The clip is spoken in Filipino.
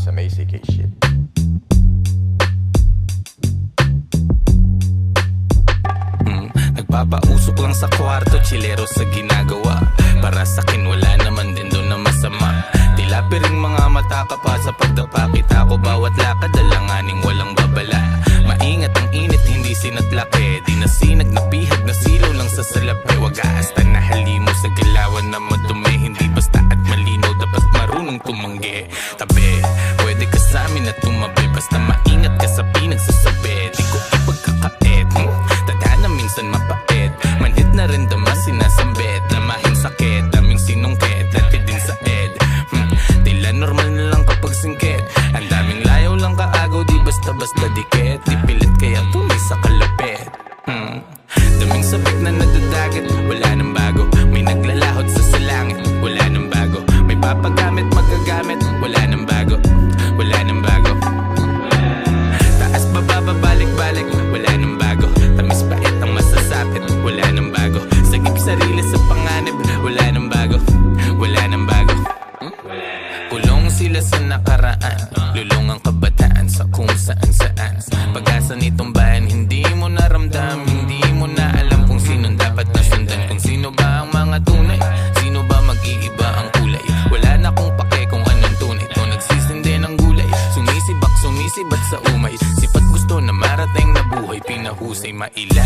some ACK shit. Nagpapausok lang sa kwarto, chilero sa ginagawa. Para sa'kin wala naman din doon na masama. Tila piring mga mata ka pa sa pagdapa. Kita ko bawat lakad, alanganing walang babala. Maingat ang init, hindi sinatlake. Di na sinag, napihag, na silaw lang sa salapi. Wag aasta na halimo sa galawan na madumi. Hindi basta at malinaw, dapat marunong tumanggi. Tabi, pwede ka sa amin at tumabi. Basta maingat ka sa pinagsasabi. Di ko ipagkakait, tadhana minsan mapait. Manhid na rin dama sinasambit. Lamahing sakit, daming sinungkit. Lati din sa ed, tila normal na lang kapag singkit. Ang daming layaw lang kaagaw, di basta-basta dikit. Di pilit kaya tuloy sa kalapit. Daming sabik na nadadagat, wala nang bago. May naglalahot sa salangit, wala nang bago. May papagamit, magagamit, wala nang bago. Wala nang bago. Taas baba, balik-balik, wala nang bago. Tamis pait ang masasapit, wala nang bago. Sagip sarili sa panganib, wala nang bago. Wala nang bago. Kulong sila sa nakaraan, lulong ang kabataan sa kung saan-saan. Pag-asa nitong bayan, hindi mo naramdam. Hindi mo na alam kung sinong dapat nasundan. Kung sino ba ang mga tunay, sino ba mag-iiba ang kulay. Wala na kong pake kung anong tunay. Ito nagsisindi ng gulay, sumisibak, sumisibat sa umay. Sipat gusto na marating na buhay, pinahusay maila